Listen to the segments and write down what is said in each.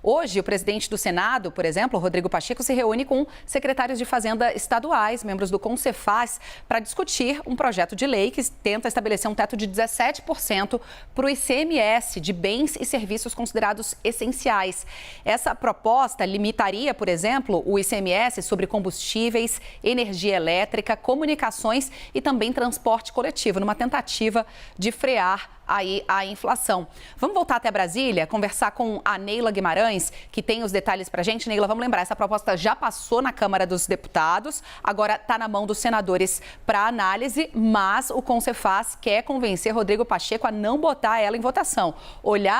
Hoje, o presidente do Senado, por exemplo, Rodrigo Pacheco, se reúne com secretários de Fazenda estaduais, membros do Concefaz, para discutir um projeto de lei que tenta estabelecer um teto de 17% para o ICMS de bens e serviços considerados essenciais. Essa proposta limitaria, por exemplo, o ICMS sobre combustíveis, energia elétrica, comunicações e também transporte coletivo, numa tentativa de frear aí a inflação. Vamos voltar até Brasília, conversar com a Neila Guimarães, que tem os detalhes para a gente. Neila, vamos lembrar, essa proposta já passou na Câmara dos Deputados, agora está na mão dos senadores para análise, mas o Concefaz quer convencer Rodrigo Pacheco a não botar ela em votação.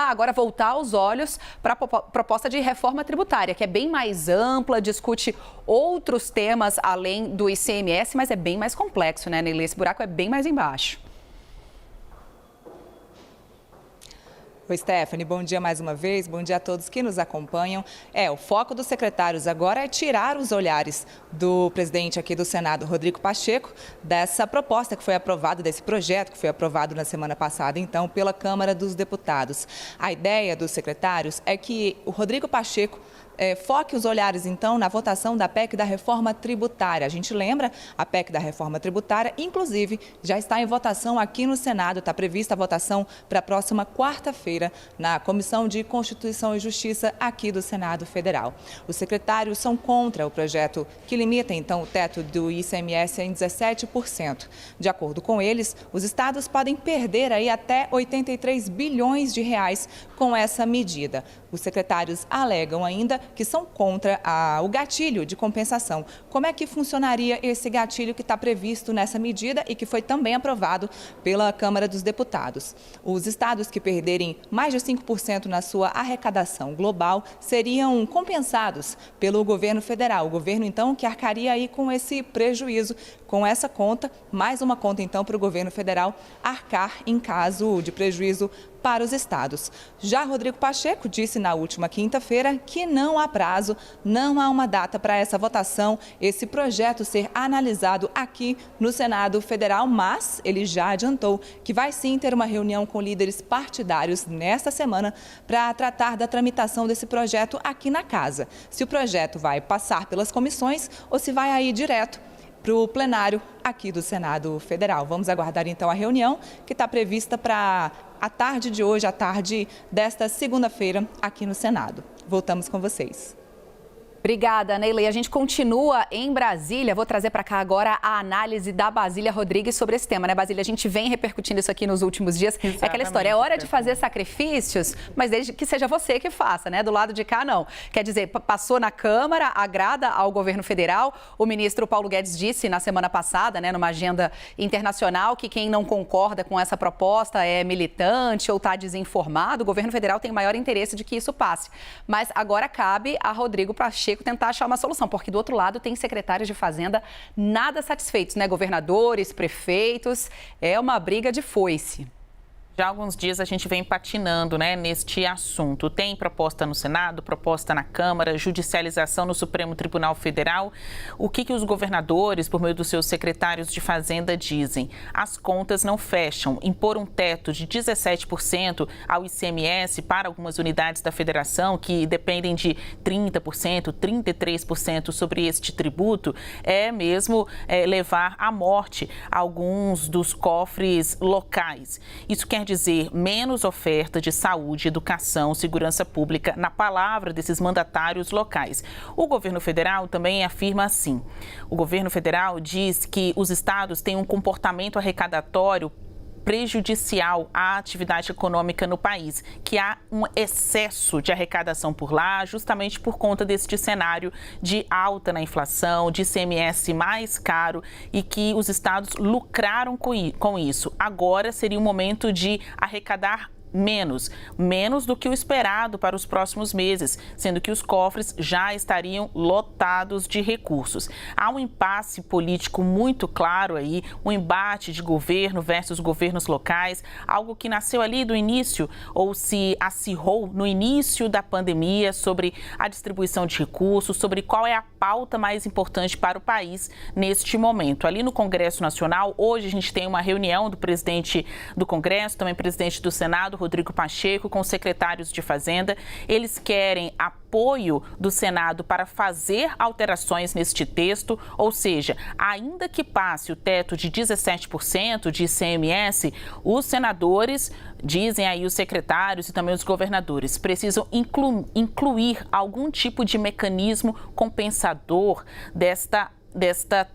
Agora voltar os olhos para a proposta de reforma tributária, que é bem mais ampla, discute outros temas além do ICMS, mas é bem mais complexo, né, Neila? Esse buraco é bem mais embaixo. Oi, Stephanie, bom dia mais uma vez, bom dia a todos que nos acompanham. O foco dos secretários agora é tirar os olhares do presidente aqui do Senado, Rodrigo Pacheco, dessa proposta que foi aprovada, desse projeto que foi aprovado na semana passada, então, pela Câmara dos Deputados. A ideia dos secretários é que o Rodrigo Pacheco foque os olhares, então, na votação da PEC da reforma tributária. A gente lembra, a PEC da reforma tributária, inclusive, já está em votação aqui no Senado. Está prevista a votação para a próxima quarta-feira na Comissão de Constituição e Justiça aqui do Senado Federal. Os secretários são contra o projeto que limita, então, o teto do ICMS em 17%. De acordo com eles, os estados podem perder aí até 83 bilhões de reais com essa medida. Os secretários alegam ainda que são contra o gatilho de compensação. Como é que funcionaria esse gatilho que está previsto nessa medida e que foi também aprovado pela Câmara dos Deputados? Os estados que perderem mais de 5% na sua arrecadação global seriam compensados pelo governo federal. O governo, então, que arcaria aí com esse prejuízo, com essa conta, mais uma conta, então, para o governo federal arcar em caso de prejuízo para os estados. Já Rodrigo Pacheco disse na última quinta-feira que não há prazo, não há uma data para essa votação, esse projeto ser analisado aqui no Senado Federal, mas ele já adiantou que vai sim ter uma reunião com líderes partidários nesta semana para tratar da tramitação desse projeto aqui na casa. Se o projeto vai passar pelas comissões ou se vai aí direto para o plenário aqui do Senado Federal. Vamos aguardar então a reunião que está prevista para a tarde de hoje, a tarde desta segunda-feira aqui no Senado. Voltamos com vocês. Obrigada, Neila. E a gente continua em Brasília. Vou trazer para cá agora a análise da Basília Rodrigues sobre esse tema, né, Basília? A gente vem repercutindo isso aqui nos últimos dias. Exatamente. É aquela história, é hora de fazer sacrifícios, mas desde que seja você que faça, né? Do lado de cá, não. Quer dizer, passou na Câmara, agrada ao governo federal. O ministro Paulo Guedes disse na semana passada, né, numa agenda internacional, que quem não concorda com essa proposta é militante ou está desinformado. O governo federal tem o maior interesse de que isso passe. Mas agora cabe a Rodrigo Pacheco tentar achar uma solução, porque do outro lado tem secretários de Fazenda nada satisfeitos, né? Governadores, prefeitos, é uma briga de foice. Já há alguns dias a gente vem patinando, né, neste assunto. Tem proposta no Senado, proposta na Câmara, judicialização no Supremo Tribunal Federal. O que os governadores, por meio dos seus secretários de Fazenda, dizem? As contas não fecham. Impor um teto de 17% ao ICMS para algumas unidades da federação, que dependem de 30%, 33% sobre este tributo, é mesmo levar à morte alguns dos cofres locais. Isso quer dizer menos oferta de saúde, educação, segurança pública na palavra desses mandatários locais. O governo federal também afirma assim. O governo federal diz que os estados têm um comportamento arrecadatório prejudicial à atividade econômica no país, que há um excesso de arrecadação por lá, justamente por conta deste cenário de alta na inflação, de ICMS mais caro e que os estados lucraram com isso. Agora seria o momento de arrecadar menos do que o esperado para os próximos meses, sendo que os cofres já estariam lotados de recursos. Há um impasse político muito claro aí, um embate de governo versus governos locais, algo que nasceu ali do início ou se acirrou no início da pandemia sobre a distribuição de recursos, sobre qual é a pauta mais importante para o país neste momento. Ali no Congresso Nacional, hoje a gente tem uma reunião do presidente do Congresso, também presidente do Senado, Rodrigo Pacheco com os secretários de Fazenda. Eles querem apoio do Senado para fazer alterações neste texto, ou seja, ainda que passe o teto de 17% de ICMS, os senadores, dizem aí os secretários e também os governadores, precisam incluir algum tipo de mecanismo compensador desta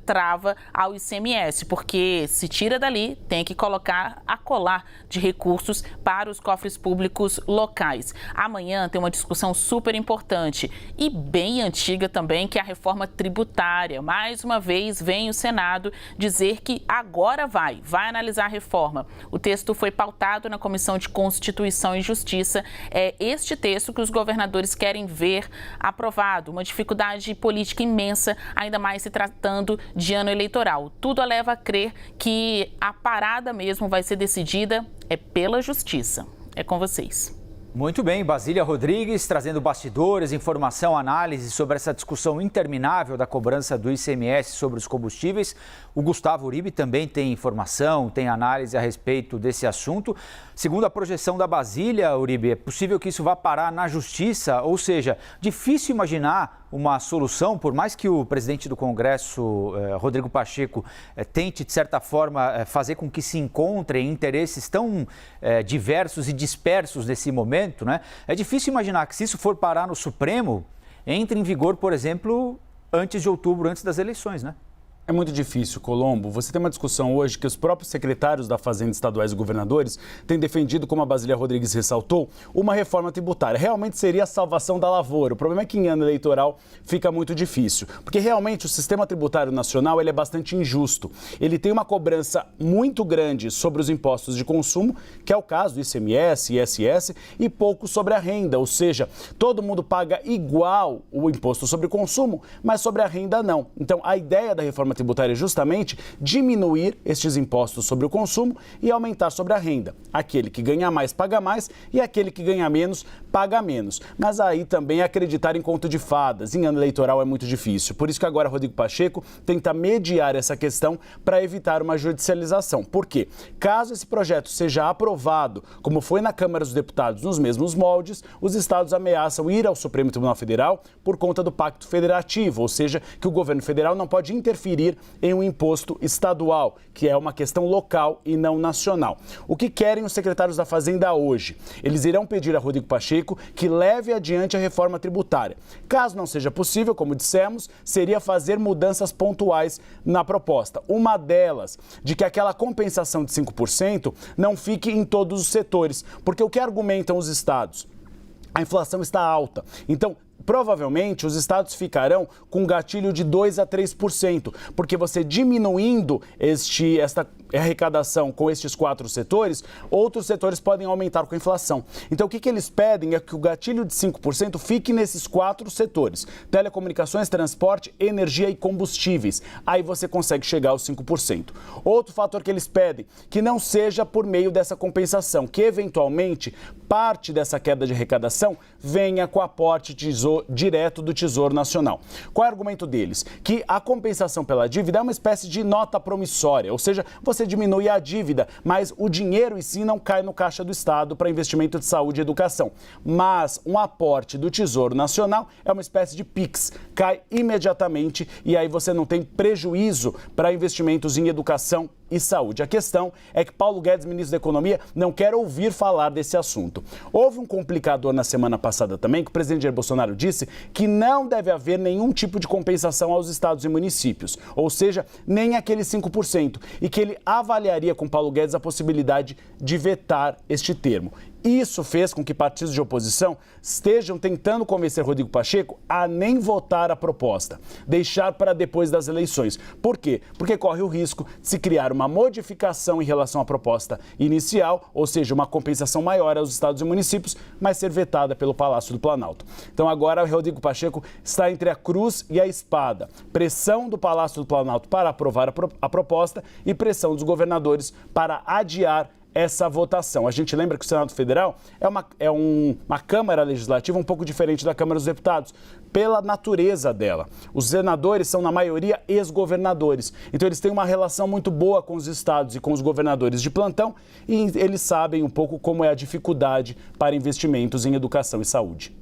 trava ao ICMS, porque se tira dali, tem que colar de recursos para os cofres públicos locais. Amanhã tem uma discussão super importante e bem antiga também, que é a reforma tributária. Mais uma vez, vem o Senado dizer que agora vai analisar a reforma. O texto foi pautado na Comissão de Constituição e Justiça. É este texto que os governadores querem ver aprovado. Uma dificuldade política imensa, ainda mais se tratando de ano eleitoral. Tudo leva a crer que a parada mesmo vai ser decidida pela Justiça. É com vocês. Muito bem, Basília Rodrigues trazendo bastidores, informação, análise sobre essa discussão interminável da cobrança do ICMS sobre os combustíveis. O Gustavo Uribe também tem informação, tem análise a respeito desse assunto. Segundo a projeção da Basília, Uribe, é possível que isso vá parar na Justiça, ou seja, difícil imaginar uma solução, por mais que o presidente do Congresso, Rodrigo Pacheco, tente, de certa forma, fazer com que se encontrem interesses tão diversos e dispersos nesse momento, né? É difícil imaginar que, se isso for parar no Supremo, entre em vigor, por exemplo, antes de outubro, antes das eleições, né? É muito difícil, Colombo. Você tem uma discussão hoje que os próprios secretários da Fazenda estaduais e governadores têm defendido, como a Basília Rodrigues ressaltou, uma reforma tributária. Realmente seria a salvação da lavoura. O problema é que em ano eleitoral fica muito difícil, porque realmente o sistema tributário nacional ele é bastante injusto. Ele tem uma cobrança muito grande sobre os impostos de consumo, que é o caso do ICMS, ISS, e pouco sobre a renda, ou seja, todo mundo paga igual o imposto sobre o consumo, mas sobre a renda não. Então, a ideia da reforma tributária é justamente diminuir estes impostos sobre o consumo e aumentar sobre a renda. Aquele que ganha mais paga mais e aquele que ganha menos paga menos. Mas aí também acreditar em conto de fadas, em ano eleitoral é muito difícil. Por isso que agora Rodrigo Pacheco tenta mediar essa questão para evitar uma judicialização. Por quê? Caso esse projeto seja aprovado, como foi na Câmara dos Deputados, nos mesmos moldes, os estados ameaçam ir ao Supremo Tribunal Federal por conta do Pacto Federativo, ou seja, que o governo federal não pode interferir em um imposto estadual, que é uma questão local e não nacional. O que querem os secretários da Fazenda hoje? Eles irão pedir a Rodrigo Pacheco que leve adiante a reforma tributária. Caso não seja possível, como dissemos, seria fazer mudanças pontuais na proposta. Uma delas, de que aquela compensação de 5% não fique em todos os setores, porque o que argumentam os estados? A inflação está alta, então provavelmente os estados ficarão com um gatilho de 2% a 3%, porque você diminuindo esta arrecadação com estes 4 setores, outros setores podem aumentar com a inflação. Então o que eles pedem é que o gatilho de 5% fique nesses 4 setores: telecomunicações, transporte, energia e combustíveis. Aí você consegue chegar aos 5%. Outro fator que eles pedem, que não seja por meio dessa compensação, que eventualmente parte dessa queda de arrecadação venha com aporte direto do Tesouro Nacional. Qual é o argumento deles? Que a compensação pela dívida é uma espécie de nota promissória, ou seja, você diminui a dívida, mas o dinheiro em si não cai no caixa do Estado para investimento de saúde e educação. Mas um aporte do Tesouro Nacional é uma espécie de PIX, cai imediatamente e aí você não tem prejuízo para investimentos em educação e saúde. A questão é que Paulo Guedes, ministro da Economia, não quer ouvir falar desse assunto. Houve um complicador na semana passada também, que o presidente Jair Bolsonaro disse que não deve haver nenhum tipo de compensação aos estados e municípios, ou seja, nem aquele 5%, e que ele avaliaria com Paulo Guedes a possibilidade de vetar este termo. Isso fez com que partidos de oposição estejam tentando convencer Rodrigo Pacheco a nem votar a proposta, deixar para depois das eleições. Por quê? Porque corre o risco de se criar uma modificação em relação à proposta inicial, ou seja, uma compensação maior aos estados e municípios, mas ser vetada pelo Palácio do Planalto. Então agora o Rodrigo Pacheco está entre a cruz e a espada. Pressão do Palácio do Planalto para aprovar a proposta e pressão dos governadores para adiar essa votação. A gente lembra que o Senado Federal é uma Câmara Legislativa um pouco diferente da Câmara dos Deputados, pela natureza dela. Os senadores são, na maioria, ex-governadores. Então, eles têm uma relação muito boa com os estados e com os governadores de plantão e eles sabem um pouco como é a dificuldade para investimentos em educação e saúde.